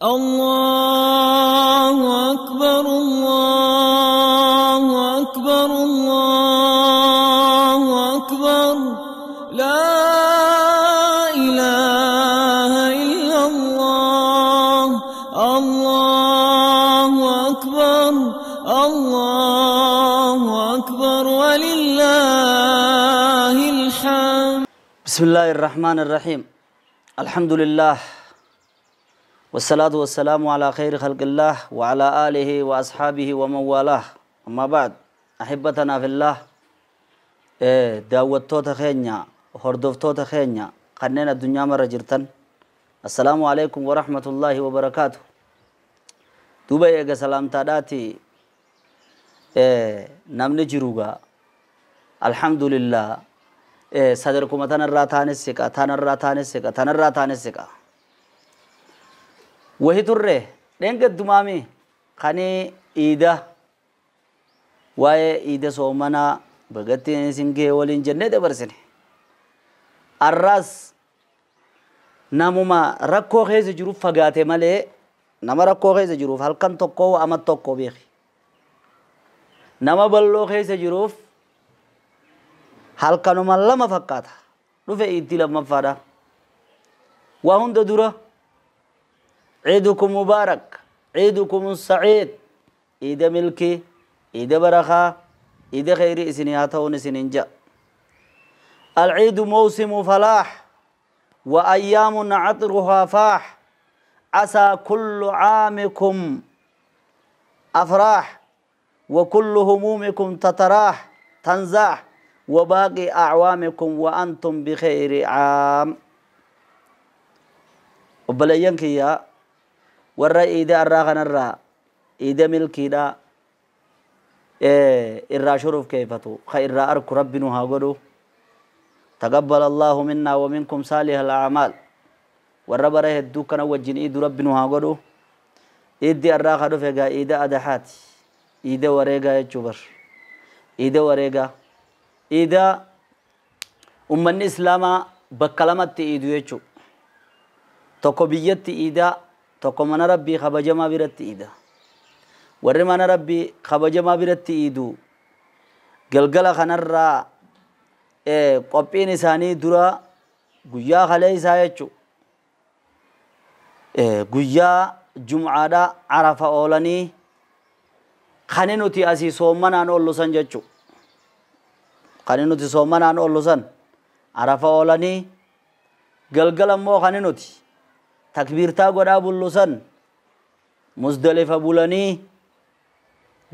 الله أكبر الله أكبر الله أكبر لا إله إلا الله الله أكبر الله أكبر ولله الحمد. بسم الله الرحمن الرحيم. الحمد لله والصلاة والسلام على خير خلق الله وعلى آله وأصحابه ومن والاه. أما بعد أحبتنا في الله، دعوتوتا خينيا هردفتوتا خينيا قننا الدنيا مرة جرتن. السلام عليكم ورحمة الله وبركاته. دوبا يجا سلام تاداتي نمني جروغا الحمد لله. صدركم تنرى تانسكا تنرى تانسكا تنرى تانسكا وهي ترى لينك الدمامي خاني إيدا واي إيدا سومنا بغتي سنجي ولين جنة برسني الراس ناموما ركو خيز جروف فقاتي مالي نما ركو خيز جروف هل كان توقو أما توقو بيخي نما بلو خيز جروف هل كانوا مالا ما فكاتا رفع إيدي لما فادا وهم دورا عيدكم مبارك عيدكم السعيد عيد ملكي عيد بركة عيد خير إسنياته ونسننجا. العيد موسم فلاح وأيام عطرها فاح عسى كل عامكم أفراح وكل همومكم تتراح تنزاح وباقي أعوامكم وأنتم بخير عام. وبلينك يا ورا إيدا الراغن الرا إيدا ملكي دا إرا شرف كيفتو خير أرك ربنا هاقولو تقبل الله منا ومنكم صالح الأعمال ورا بره الدوكنا وجن إيد ربنا هاقولو إيدي الراغن فيقا إيدا أدحات إيدا وريقا يجبر إيدا وريقا إيدا أمن إسلاما بكلمات إيدو يجو تقو بيت إيدا تقو من ربي خبجما برت إيدا ور من ربي خبجما برت إيدو قلقلا خنرا قبين إساني درا قيا خلي سايچو قيا جمعة دا عرف أولاني خنينو تي أسي سومنا نولو سنجچو خنينو تي سومنا نولو سن عرف أولاني قلقلا مو خنينو تي تكبيرتا غدا بولوسن مزدلفه بولني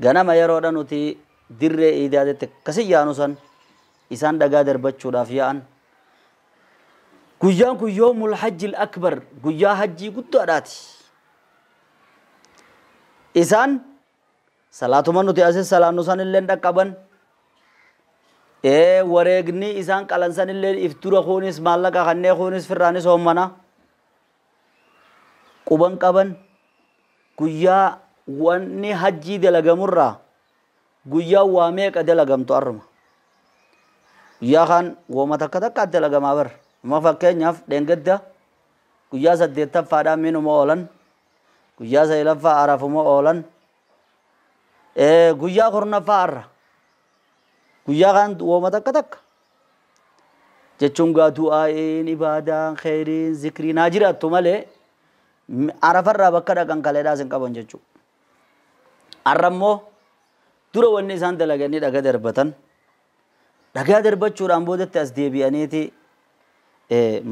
غنما يرودن وتي دير ايدادت كسيانوسن إسان دغا دربچوداف يان غيان يوم الحج الأكبر غيا حجي قدادات إسان صلاة من وتي أسس سلاموسن لين دقبن ورغني إسان قلنسن لين افتور خونس مالك خنه خونس فرانس همنا قبان قبان قيا واني حجي دلغمر را قيا واميك دلغم تورم يا خان وما تكتك دلغم اور ما فكين يف دنگدا قيا سديت فادا منو مولن قيا سيلفا عرف مولن قيا خرنا فار قيا خان وما تكتك جچونغا دعاء عبادة خير ذكر ناجرات مالے عرف الرابك كان كاليدا سنكابون جچو arrammo dura wanni isaan dalaganii dhagaa darbatan dhagaa darbachuudhaan boodatti as deebi'aniiti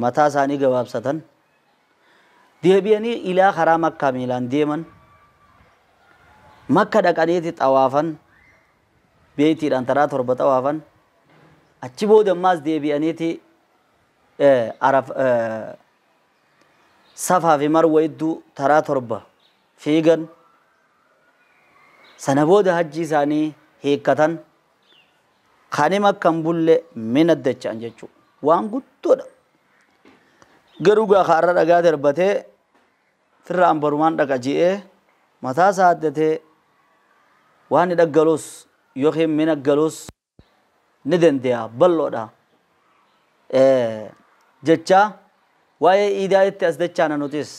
mataa isaanii gabaabsatan deebi'anii ilaa karaa makkaa miilaan deeman makka dhaqaniiti xawaafan beetiidhaan taraa torba xawaafan achi booda ammaas deebi'aniiti safaa fi marwa idduu taraa torba fiigan sana booda hajji isaanii hiikkatan kani makkan bulle min addachaan jechuu waan guddoodha garuu gaa kaarra dhagaa darbatee firra ambarumaan dhaqa ji'ee mataa isaa addatee waan ni dhaggaluus yookiin min aggaluus ni dande'a balloodha jecha waa'ee iidaa itti as dachaana nutis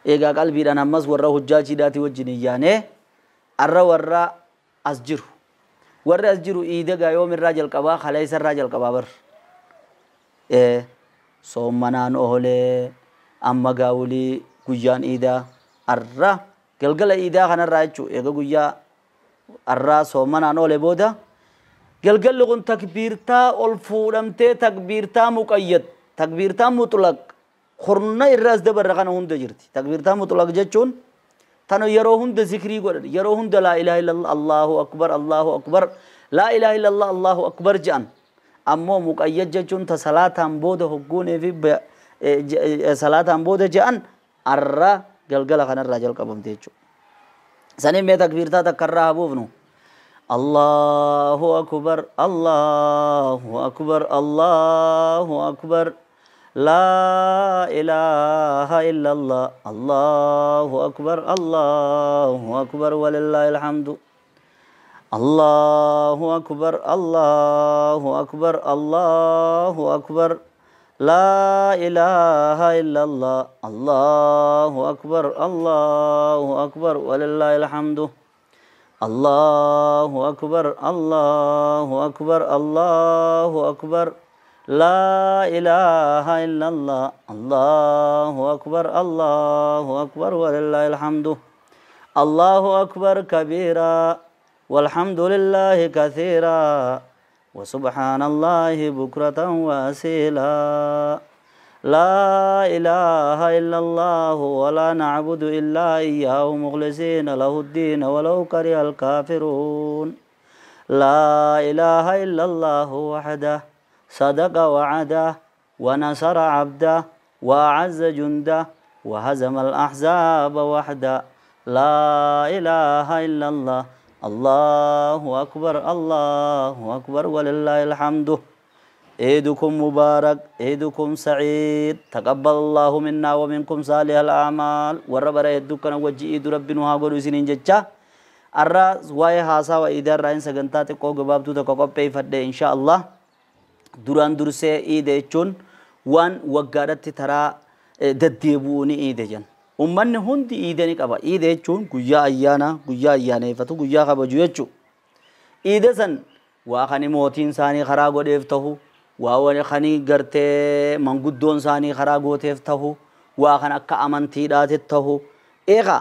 eegaa qalbiidhaan ammas warra hujjaachiidhaati wajjin iyyaanee arra warra as jiru warri as jiru iidagaa yoomirraa jalqabaa kaleessarraa jalqabaa bar soommanaan oolee amma gaawulii guyyaan iidaa arra galgala iidaa kanarraa jechuu eega guyyaa arraa soommanaan oolee booda galgalli kun takbiirtaa ol fuudhamtee takbiirtaa muqayyad takbiirtaa mutlaq khurna irraas dabarra kana hunda jirti takbiirtaa mutlaq jechuun tano yeroo hunda zikrii godhan yeroo hunda laa ilaha illallah allahu akbar laa ilaha illallah allahu akbar jedhan ammoo muqayyad jechuun ta salaataan booda hogguunee fi salaataan booda jedhan arra galgala kanarraa jalqabamte jechuudha saniin mee takbiirtaa takkarraa habuufnu الله أكبر الله أكبر الله أكبر لا إله إلا الله الله أكبر الله أكبر ولله الحمد الله أكبر الله أكبر الله أكبر لا إله إلا الله الله أكبر الله أكبر ولله الحمد الله أكبر الله أكبر الله أكبر لا إله إلا الله الله أكبر الله أكبر ولله الحمد الله أكبر كبيرا والحمد لله كثيرا وسبحان الله بكرة وأصيلا لا إله إلا الله ولا نعبد إلا إياه مخلصين له الدين ولو كره الكافرون لا إله إلا الله وحده صدق وعده ونصر عبده وأعز جنده وهزم الأحزاب وحده لا إله إلا الله الله أكبر الله أكبر ولله الحمد عيدكم مبارك عيدكم سعيد تقبل الله منا ومنكم صالح الأعمال وربنا يدكنا وجه عيد ربنا هاغورو سنين جچا الرا واي هاسا وإدار راين سغنتات کو گبابتو تو کو پي فدے ان شاء الله دوران درسه عيد چون وان وغادت ترى دديبوني عيد جن امن هندي عيدني قبا عيد چون گيا ايانا فتو گيا خبجو يچو عيد سن واخني موتين ساني خرا گوديف تهو واوان خني غرتي منغدون ساني خرا گوتيف تهو واخن اك امنتي دات تهو ايغا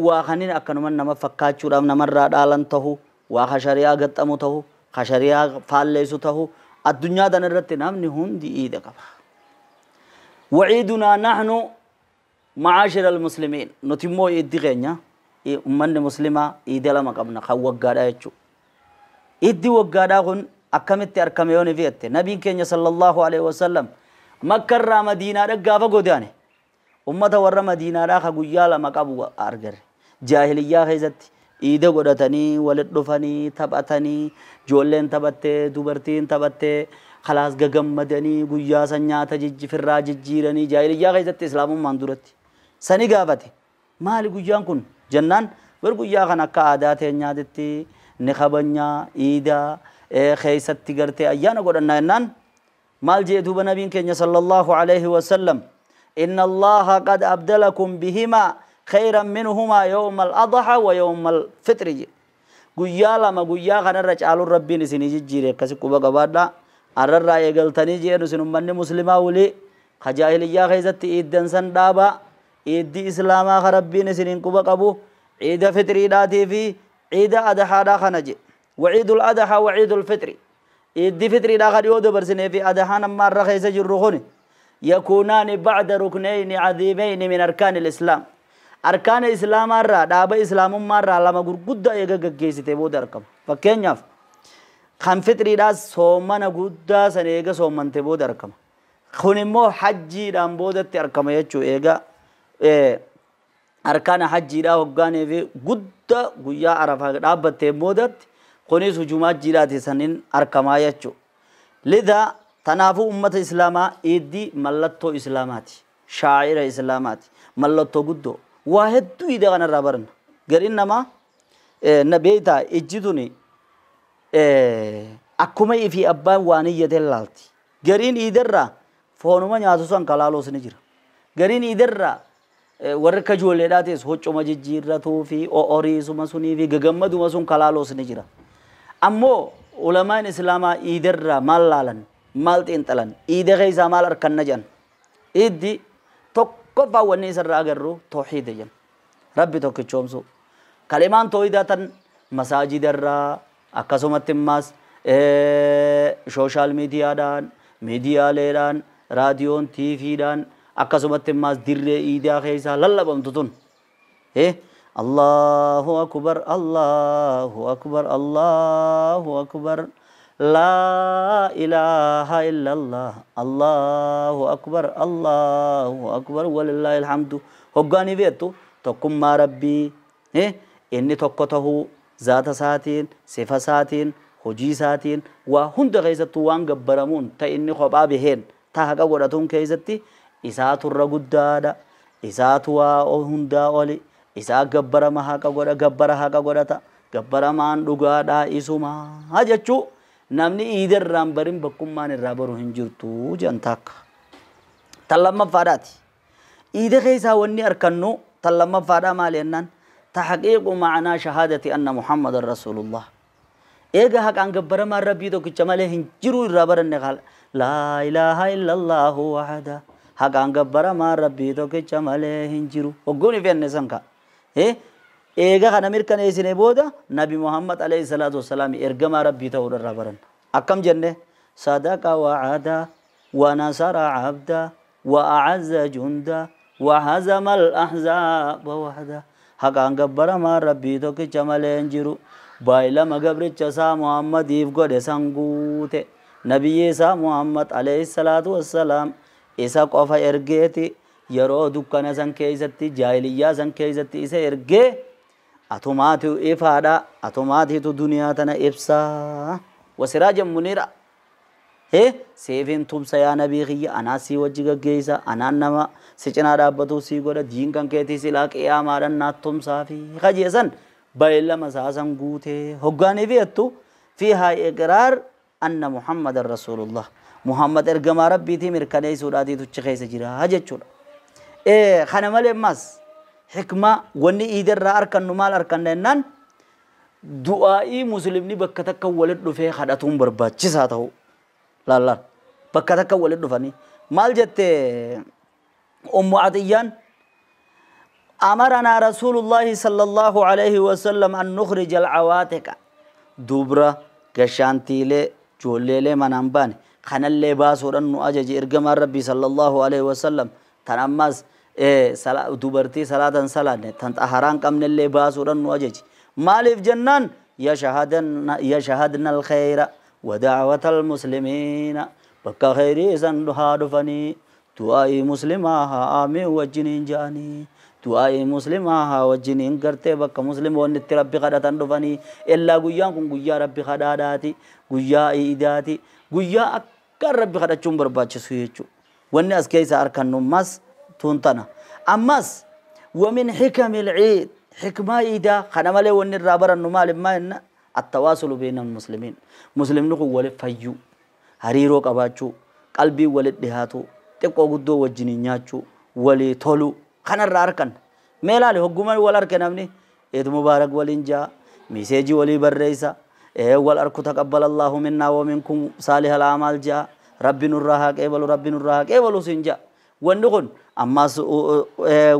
واخنين اكنمن نما فكاچودام نمرا دالن تهو واخ شريعه گتمو تهو خشريعه فالليسو تهو الدنيا دنرت نامني هندي عيد قبا وعيدنا نحن معاشر المسلمين نتمو عيد غنيا امن مسلمه عيد لما قبنا خوغادا يچو عيد وغادا كن أكملت أركميون فيته نبي كنيا صلى الله عليه وسلم مكة را مدينة را غافا غودانه أمة ورا مدينة را خغويا لما قبو أرجر جاهلية خيزت إيده غودتني ولد دفني تبعتني جولين تبعته دوبرتين تبعته خلاص غغم مدني غويا سنيا تجج في الراج جيرني جاهلية خيزت إسلام مندورت سني غافته مال غويان كن جنان ور غويا خنا كعادات نيادتي نخبنيا إيدا خيست غرتي ايانا غدنا نان مال جيتو بنبي كنيا صلى الله عليه وسلم ان الله قد ابدلكم بهما خيرا منهما يوم الاضحى ويوم الفطر غيا لما غيا خنا رجالو ربي نسني جيره كسكو بغبادا اررا يغلتني جيرو سن من مسلما ولي خجاهليا خيست ايدن سن دابا ايد اسلاما ربي نسنين كوبا قبو عيد فطري داتي في عيد اضحى دا خنجي وعيد الأضحى وعيد الفطر عيد الفطر دا غد يود برسنه في أضحى نما رخيص جرخون يكونان بعد ركنين عظيمين من أركان الإسلام أركان الإسلام مرة دابا إسلام مرة لما غرغد يغا گيسته بود اركم فكينياف خان فطر دا سومن غدا سنيغا سومنته بود اركم خونمو حجي دام بودت اركم يچو ايغا أركان حجي دا وغاني في غدا غيا عرفه دابته بودت خوني سجومات جيرات سنين أركما يچو لذا تنافو أمة إسلاما إيدي ملتو إسلاماتي شاعر إسلاماتي ملتو قدو واحد تو إيدا غانا رابرن غير إنما نبيتا إجدوني أكما في أبا واني يدل لالتي غير إن إيدر را فونما نياتو سان كالالو سنجر غير إن إيدر را warra kajoolleedhaatis hoccuma jijjiirratuu fi oriisuma sunii fi gagammaduma sun kalaaloos ni jira. Ammoo ulamaan islaamaa iidarraa maal laalan maal xiinxalan iida keessaa maal arkanna jedhan iddi tokkoffaa wanni isarraa agarru tawhiida jedhan rabbi tokkichoomsu kalimaan tawhiidaa tan masaajidarraa akkasumatti immaas sooshaal miidiyaaleedhaan raadiyoon tiiviidhaan akkasumatti immaas dirree iidaa keessaa lallabamtu tun Allahu akbar Allahu akbar Allahu akbar la ilaha illallah Allahu akbar walillahil hamdu hoggaanii beektu tokkummaa rabbii inni tokko tahuu zaata isaatiin sifa isaatiin hojii isaatiin waa hunda keessattuu waan gabbaramuun ta inni kophaa baheen ta haqa godhatuun keessatti isaaturra guddaadha isaatu waa hundaa oli isaa gabbarama haqa godha gabbara haqa godhata gabbaramaan dhugaadha isuma jechuu namni iidarraan barin bakkummaan irraa baru hin jirtu jedhan takka tan lammaffaadhaati iida keessaa wanni arkannu tan lammaffaadhaa maali jennaan tahqiiqu ma'anaa shahaadati anna muhammadan rasulullah eega haqaan gabbaramaan rabbii tokkicha malee hin jiru irraa baranne laa ilaaha illallahu wahda haqaan gabbaramaan rabbii tokkicha malee hin jiru hogguun ifenne san ka eega kana mirkaneessine booda nabi muhammad alayhi salaatu wassalaam ergamaa rabbii ta'uu irraa baran akkam jenne sadaqa wa'ada wa nasara abda wa a'azza junda wa hazama al-ahzaba wahda haqaan gabbaramaan rabbii tokkicha malee hin jiru baay'ilama gabricha isaa muhammadiif godhe san guute nabiyyi isaa muhammad alayhi salaatu wassalaam isa qofa ergeeti yeroo dukkana san keessatti jaahiliyyaa san keessatti isa ergee atumaatu ifaadha atumaatiitu duniyaa tana ibsaa wasiraajan muniira seefin tumsa yaa nabii kiyya anaa sii wajji gaggeessa anaan nama si cinaa dhaabbatuu sii godha diin kan keetii silaa qiyaamaadhan naat tumsaa fi kajeesan baay'ilama saasan guutee hoggaanii fiyattu fiihaa iqraar anna muhammadan rasulullah muhammad ergamaa rabbiitii mirkaneessuudhaatii tuchi keessa jira jechuudha kana malee ammas hikma wanni iidarraa arkannu maal arkanna jennaan du'aa'ii muslimni bakka takka walitti dhufee kadhatuun barbaachisaa ta'u laallaan bakka takka walitti dhufanii maal jette ummu atiyyaan أمرنا رسول الله صلى الله عليه وسلم أن نخرج العواتق دبرة كشانتيلة جوليلة منامبان خان اللي باسورن نواجه إرجم ربي صلى الله عليه وسلم تنامس دبرتي صلاة صلاة تنت أهران كم اللي باسورن نواجه مالف جنان يشهدنا الخير ودعوة المسلمين بكا خيري سندهاد فني دعاء مسلمها آمين وجنين جاني du'aa'i muslimaa wajjiniin gartee bakka musliimoonni itti rabbi kadhatan dhufanii illaa guyyaan kun guyyaa rabbi kadhaadhaati guyyaa iidaati guyyaa akka rabbi kadhachuun barbaachisu jechuudha wanni as keessa arkannummas tuuntana ammas wamin hikamil ciid hikmaa iidaa kana malee wanni irraa barannu maalimmaa inna attawaasulu beena muslimiin muslimni kun waliif fayyuu hariiroo qabaachuu qalbii waliif dhihaatu xiqqoo guddoo wajjiniin nyaachuu walii toluu خنا الراركن ميلال هجومن والأركن أمني إد مبارك والإنجاء ميساجي ولي برئيسا والأركو تقبل الله منا ومنكم صالح الأعمال جاء رب نورها كيبل رب نورها كيبل سنجا وندقون أما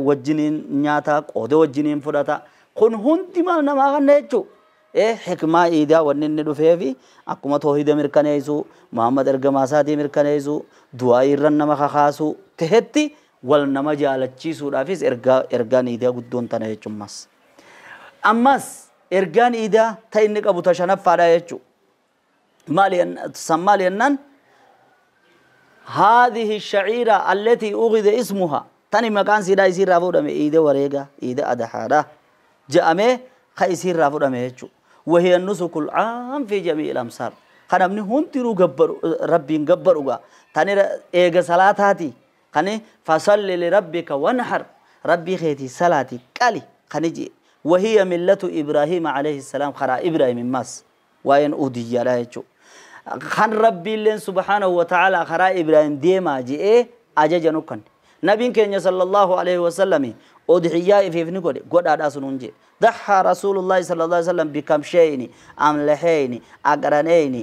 وجنين نياتا قود وجنين فراتا خن هنتي ما نما غنيتشو حكمة إيدا ونن ندفعي أكما توحيد مركنيزو محمد أرجماساتي مركنيزو دعاء الرنما خاصو تهتي wal nama jaalachiisuudhaafis ergaan iidaa guddoon tana jechuumas ammas ergaan iidaa ta inni qabu ta shanaffaadha jechuudha maali jennaan هذه الشعيرة التي أخذ اسمها تاني مكان سيدا يصير رافو دمي إيدا وريقا إيدا أدحارا جامي خيصير رافو دمي وهي النسك العام في جميع الأمصار خنمني هنترو ربي نقبروا تاني إيغا صلاة هاتي خني فصل لربك وانحر ربي خيتي صلاتي قالي خنجي وهي ملة إبراهيم عليه السلام خرا إبراهيم ماس وين أودي لا يجو خن ربي لين سبحانه وتعالى خرا إبراهيم ديما جي أجا جنوكن نبي كين صلى الله عليه وسلم أضحياء في ابن قد أداسنونجي ضحى رسول الله صلى الله عليه وسلم بكم شيء أملحين أقرنين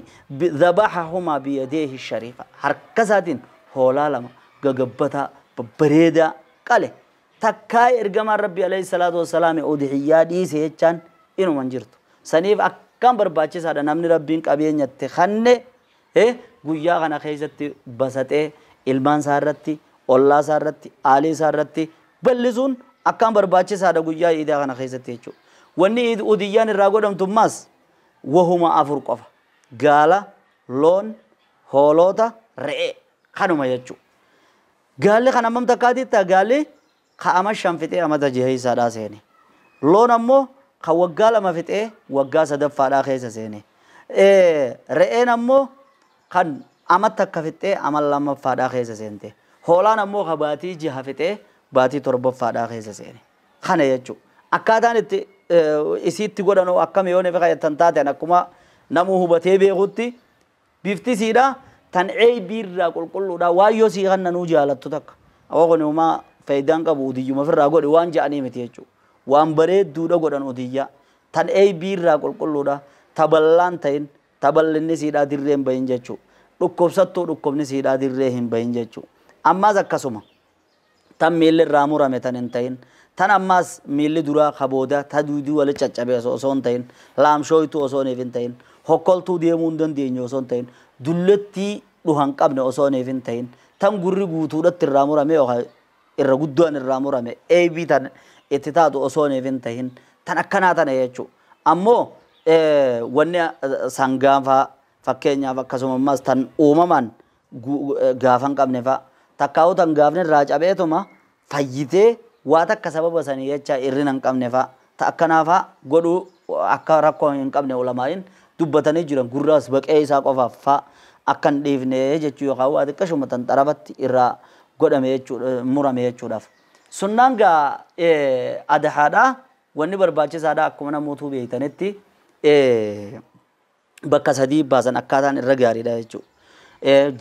ذبحهما بيديه الشريفة هركزات هولا لما قبتا بريدا قاله تكاي إرجم ربي عليه الصلاة والسلام أضحياء دي سيجان إنه منجرت سنيف أكم برباچس هذا نمني ربين كابين يتخنّe guyyaa kana keessatti basatee ilmaan isaa irratti ollaa isaa irratti aalii isaa irratti ballisuun akkaan barbaachisaadha guyyaa iidaa kana keessatti jechuudha. Wanni udiyyaan irraa godhamtummaas wahuma afur qofa gaala loon hoolota re'ee kanuma jechuudha. Gaalli kan hammam takkaatitti gaalli ka'ama shan fixee amata jihee isaadhaa seene loon ammoo kan waggaa lama fixee waggaa sadaffaadhaa keessa seene re'een ammoo kan amata kafite amal lama fada khaysa sente holan ammo khabati ji hafite bati torbo fada khaysa sene khana yechu akadan itti isitti godano akkam yone fe khaytan taate anakuma namu hubate be gutti bifti sida tan ay birra qulqullu da wayo si ganna nu jalattu tak awogoni uma faydan qabu udiyuma firra godi wan jaani meti yechu wan bare duda godan udiyya tan ay birra qulqullu da taballan tayin taballinni sida dirreen bayin jechu dhukkubsattuu dhukkubni sida dirree hin bayin jechu amma zakkasuma tan miilli raamurame tan hin tayin tan ammas miilli dura khabooda taduudi wal caccabe osoon tayin laamshooytu osoon hin tayin hokkoltuu deemuu hin dandeenye osoon tayin dulletti dhuhan qabne osoon hin tayin tan gurri guutuudhatti raamurame irra guddaan raamurame eebii tan itti taatu osoon hin tayin tan akkanaa tana jechu ammoo wanni sangaanfa fakkeenyaaf akkasumas tan uumaman gaafan qabne fa takkaa'u tan gaafne irraa cabeetuma fayyitee waa takka sababa sanii jecha irrina hin qabne fa ta akkanaafa godhu akka rakkoo hin qabne ulamaa'iin dubbatanii jiran gurraas baqee isaa qofaaf fa akkan dhiifne jechuu yookaan waa xiqqashuma tan xarabatti irraa godhame jechuudha murame jechuudhaaf sunnaan gaa adhaadhaa wanni barbaachisaadha akkuma namoota beeytanitti bakka sadii baasan akkaataan irra gaariidha jechuudha.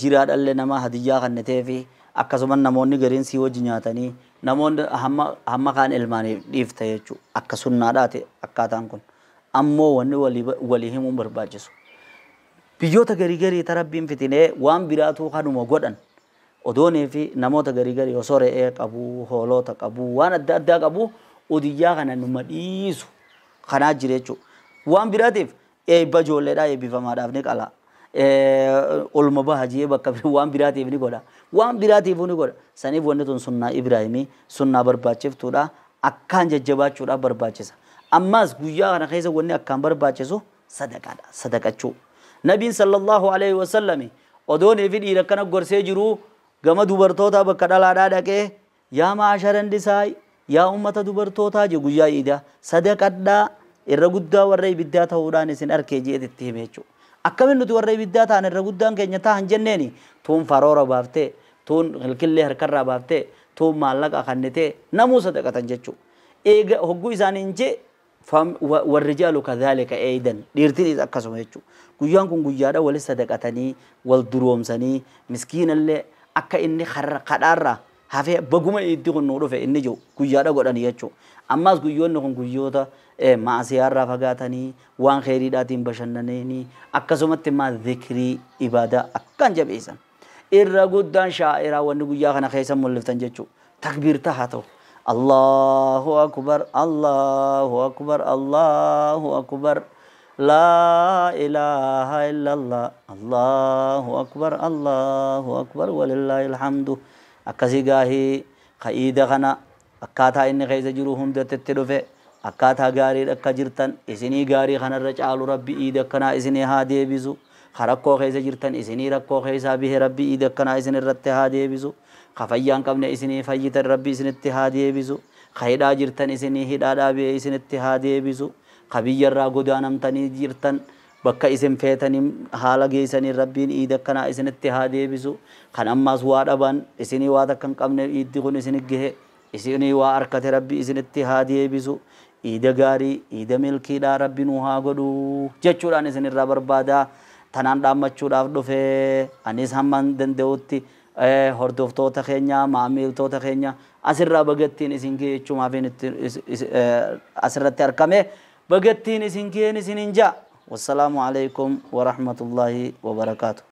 Jiraadhallee nama hadiyyaa kannatee fi akkasumas namoonni gariin si wajji nyaatanii namoonni hamma kaan ilmaaniif dhiifta jechuudha. Akka sunnaadhaati akkaataan kun. Ammoo wanni walii himuun barbaachisu. Biyyoota garii garii tarabbiin fitinee waan biraatu kanuma godhan. Odoonii fi namoota garii garii osoo re'ee qabu, hoolota qabu, waan adda addaa qabu udiyyaa kana numa dhiisu kanaa jira jechuudha. Waan biraatiif eebba ijoolleedhaa eebbifamaadhaaf ni qala. Olma bahajee bakka waan biraatiif ni godha. Waan biraatiif ni godha. Saniif wanni tun sunnaa Ibraahimii sunnaa barbaachiftuudha. Akkaan jajjabaachuudhaaf barbaachisa. Ammas guyyaa kana keessa wanni akkaan barbaachisu sadaqaadha. Sadaqachuu. Nabiin sallallahu alaihi wasallam odoonii fi dhiira kana gorsee jiru gama dubartoota bakka dhalaadhaa dhaqee yaa maasharan disaay yaa ummata dubartootaa je guyyaa iidaa sadaqadhaa irra guddaa warra ibiddaa ta'uudhaan isin arkee jeetti hime jechuudha. Akkamiin nuti warra ibiddaa ta'an irra guddaan keenya ta'an jenneeni tuun faroora baaftee tuun hilkillee harkarraa baaftee tuun maallaqa kannitee namuu sadaqatan jechuudha. Eega hogguu isaaniin jee warrijaalu kadhaalika eeydan dhiirtinis akkasuma jechuudha. Guyyaan kun guyyaadha walis sadaqatanii wal duroomsanii miskiinallee akka inni kadhaarraa hafee baguma itti kun nuu dhufe inni jiru guyyaadha godhanii jechuudha. Ammas guyyoonni kun guyyoota maasiyaarraa fagaatanii waan kheyriidhaatiin bashannananii akkasumatti maa dhikrii ibaadaa akkaan jabeessan. Irra guddaan shaa'iraa wanni guyyaa kana keessa mul'iftan jechuudha. Takbiirta haa ta'u. Allahu akbar, Allahu akbar, Allahu akbar. لا إله إلا الله الله أكبر الله أكبر ولله الحمد أكسيغاهي خيدا خنا أكاتا إني خيزة جروهم دتتلوفي أكاتا غاري أكجرتن إسني غاري خنا رجال ربي إيدا كنا إسني هادي بيزو خرقو خيزة جرتن إسني رقو خيزة به ربي إيدا كنا إسني رت هادي بيزو خفيان كمنا إسني فيت ربي إسني اتهادي بيزو خيدا جرتن إسني هدادا بي إسني اتهادي بيزو خبير را قدانم تاني جيرتن بكا اسم فيتني حالا جيسني ربين إيدا كنا اسن اتحادي بيسو خان أما سواد أبان اسني وادا كان قمنا إيدي قن اسن جه اسني واركت ربي اسن اتحادي بيسو إيدا غاري إيدا ملكي دا ربي نوها قدو جچوران اسن الرابر بادا تنان دام مچور آفدو في أنيس همان دندوتي hordoftoota keenya maamiltoota keenya asirraa bagattiin isin gee jechuumaaf asirratti argame bagattiin isin gee isin inja. Wassalaamu alaikum wa rahmatullahi wa barakatuh.